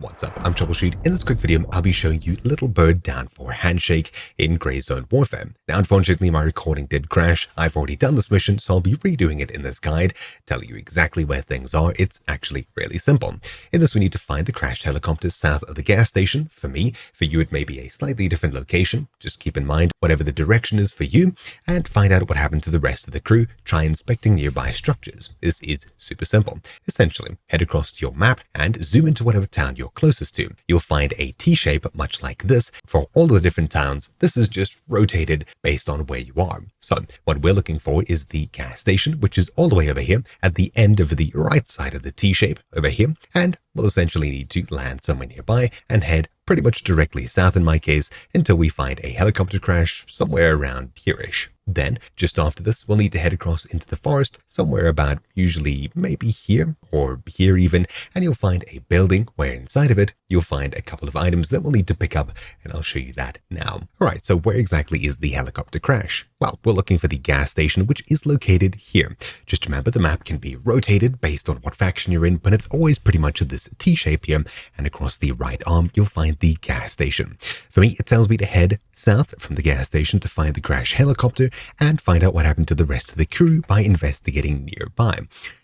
What's up? I'm Troubleshoot. In this quick video, I'll be showing you Little Bird down for Handshake in Grey Zone Warfare. Now, unfortunately, my recording did crash. I've already done this mission, so I'll be redoing it in this guide, telling you exactly where things are. It's actually really simple. In this, we need to find the crashed helicopter south of the gas station. For me, for you, it may be a slightly different location. Just keep in mind whatever the direction is for you, and find out what happened to the rest of the crew. Try inspecting nearby structures. This is super simple. Essentially, head across to your map and zoom into whatever town you're closest to. You'll find a T-shape much like this for all the different towns. This is just rotated based on where you are. So what we're looking for is the gas station, which is all the way over here at the end of the right side of the T-shape over here. And we'll essentially need to land somewhere nearby and head pretty much directly south in my case until we find a helicopter crash somewhere around here-ish. Then, just after this, we'll need to head across into the forest, somewhere about usually maybe here or here even, and you'll find a building where inside of it, you'll find a couple of items that we'll need to pick up, and I'll show you that now. Alright, so where exactly is the helicopter crash? Well, we're looking for the gas station, which is located here. Just remember, the map can be rotated based on what faction you're in, but it's always pretty much this T-shape here, and across the right arm, you'll find the gas station. For me, it tells me to head south from the gas station to find the crash helicopter and find out what happened to the rest of the crew by investigating nearby.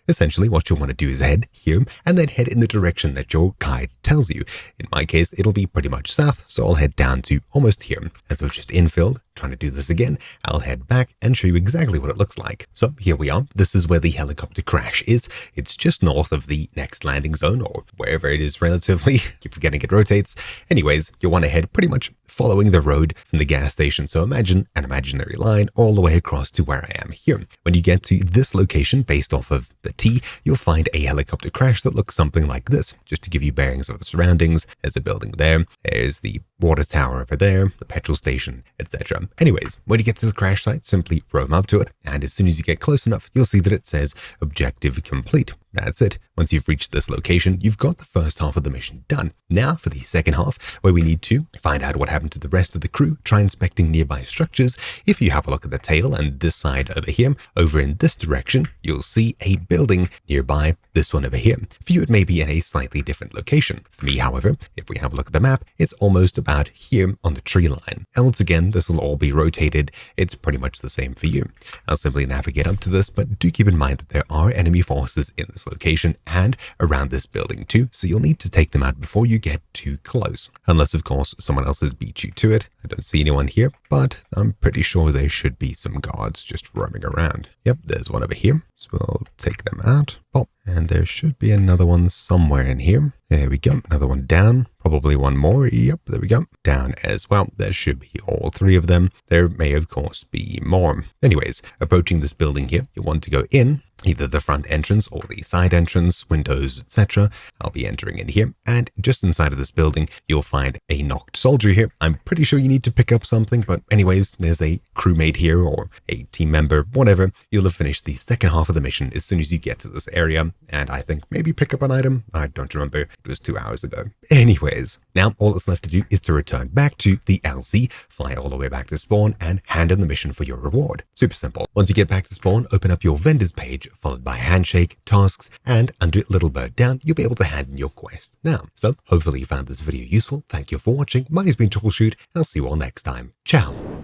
Essentially, what you'll want to do is head here and then head in the direction that your guide tells you. In my case, it'll be pretty much south, so I'll head down to almost here. As I've just infilled, trying to do this again, I'll head back and show you exactly what it looks like. So here we are. This is where the helicopter crash is. It's just north of the next landing zone, or wherever it is relatively. Keep forgetting it rotates. Anyways, you'll want to head pretty much following the road from the gas station. So imagine an imaginary line all the way across to where I am here. When you get to this location based off of the T, you'll find a helicopter crash that looks something like this. Just to give you bearings of the surroundings, there's a building there, there's the water tower over there, the petrol station, etc. Anyways, when you get to the crash site, simply roam up to it, and as soon as you get close enough, you'll see that it says objective complete. That's it. Once you've reached this location, you've got the first half of the mission done. Now for the second half, where we need to find out what happened to the rest of the crew, try inspecting nearby structures. If you have a look at the tail and this side over here, over in this direction, you'll see a building nearby, this one over here. For you, it may be in a slightly different location. For me, however, if we have a look at the map, it's almost about here on the tree line. And once again, this will all be rotated. It's pretty much the same for you. I'll simply navigate up to this, but do keep in mind that there are enemy forces in this location and around this building too, so you'll need to take them out before you get too close. Unless, of course, someone else has beat you to it. I don't see anyone here, but I'm pretty sure there should be some guards just roaming around. Yep, there's one over here, so we'll take them out. Pop. And there should be another one somewhere in here. There we go. Another one down. Probably one more. Yep, there we go. Down as well. There should be all three of them. There may, of course, be more. Anyways, approaching this building here, you'll want to go in either the front entrance or the side entrance, windows, etc. I'll be entering in here, and just inside of this building, you'll find a knocked soldier here. I'm pretty sure you need to pick up something, but anyways, there's a crewmate here or a team member, whatever. You'll have finished the second half of the mission as soon as you get to this area, and I think maybe pick up an item. I don't remember. It was 2 hours ago. Anyways, now all that's left to do is to return back to the LZ, fly all the way back to spawn, and hand in the mission for your reward. Super simple. Once you get back to spawn, open up your vendors page, followed by Handshake, tasks, and under Little Bird down, you'll be able to hand in your quest now. So hopefully you found this video useful. Thank you for watching. My name's been Troubleshoot, and I'll see you all next time. Ciao.